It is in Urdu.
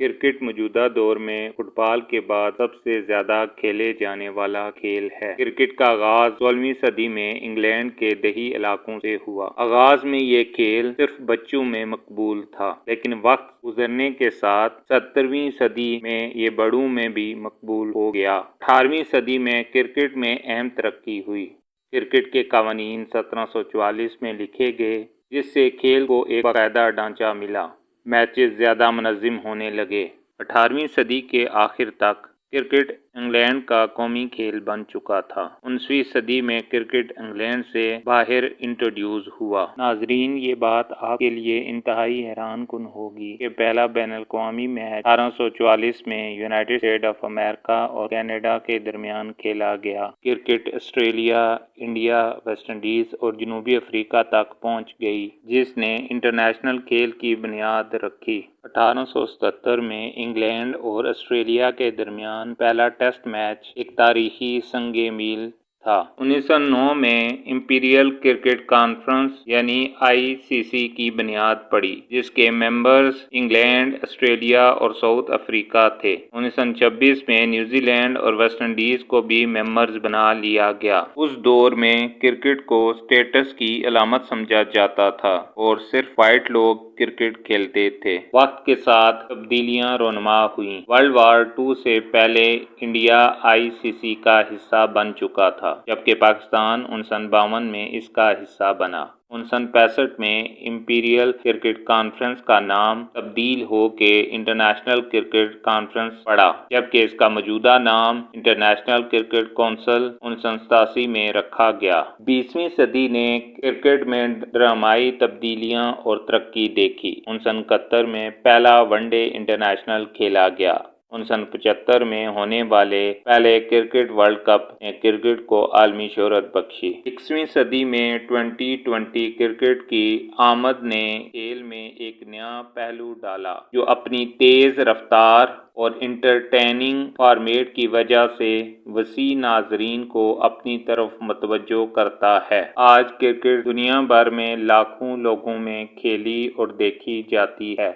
کرکٹ موجودہ دور میں فٹ بال کے بعد سب سے زیادہ کھیلے جانے والا کھیل ہے۔ کرکٹ کا آغاز 16ویں صدی میں انگلینڈ کے دیہی علاقوں سے ہوا۔ آغاز میں یہ کھیل صرف بچوں میں مقبول تھا، لیکن وقت گزرنے کے ساتھ 17ویں صدی میں یہ بڑوں میں بھی مقبول ہو گیا۔ 18ویں صدی میں کرکٹ میں اہم ترقی ہوئی۔ کرکٹ کے قوانین 1744 میں لکھے گئے، جس سے کھیل کو ایک باقاعدہ ڈھانچہ ملا۔ میچز زیادہ منظم ہونے لگے۔ 18ویں صدی کے آخر تک کرکٹ انگلینڈ کا قومی کھیل بن چکا تھا۔ 19ویں صدی میں کرکٹ انگلینڈ سے باہر انٹروڈیوس ہوا۔ ناظرین، یہ بات آپ کے لیے انتہائی حیران کن ہوگی کہ پہلا بین الاقوامی میچ 1844 میں یونائیٹڈ اسٹیٹ آف امریکہ اور کینیڈا کے درمیان کھیلا گیا۔ Cricket Australia, India, West Indies اور جنوبی افریقہ تک پہنچ گئی، جس نے انٹرنیشنل کھیل کی بنیاد رکھی۔ 1877 میں انگلینڈ اور آسٹریلیا کے درمیان پہلا ٹیسٹ میچ ایک تاریخی سنگ میل تھا۔ 1909 میں امپیریل کرکٹ کانفرنس یعنی ICC کی بنیاد پڑی، جس کے ممبرز انگلینڈ، آسٹریلیا اور ساؤتھ افریقہ تھے۔ 1926 میں نیوزی لینڈ اور ویسٹ انڈیز کو بھی ممبرز بنا لیا گیا۔ اس دور میں کرکٹ کو اسٹیٹس کی علامت سمجھا جاتا تھا اور صرف وائٹ لوگ کرکٹ کھیلتے تھے۔ وقت کے ساتھ تبدیلیاں رونما ہوئیں۔ ورلڈ وار II سے پہلے انڈیا ICC کا حصہ بن چکا تھا، جبکہ پاکستان 1952 میں اس کا حصہ بنا۔ 1965 میں امپیریل کرکٹ کانفرنس کا نام تبدیل ہو کے انٹرنیشنل کرکٹ کانفرنس پڑا، جبکہ اس کا موجودہ نام انٹرنیشنل کرکٹ کونسل 1987 میں رکھا گیا۔ 20ویں صدی نے کرکٹ میں ڈرامائی تبدیلیاں اور ترقی دیکھی۔ 1971 میں پہلا ون ڈے انٹرنیشنل کھیلا گیا۔ 1975 میں ہونے والے پہلے کرکٹ ورلڈ کپ نے کرکٹ کو عالمی شہرت بخشی۔ 21ویں صدی میں T20 کرکٹ کی آمد نے کھیل میں ایک نیا پہلو ڈالا، جو اپنی تیز رفتار اور انٹرٹیننگ فارمیٹ کی وجہ سے وسیع ناظرین کو اپنی طرف متوجہ کرتا ہے۔ آج کرکٹ دنیا بھر میں لاکھوں لوگوں میں کھیلی اور دیکھی جاتی ہے۔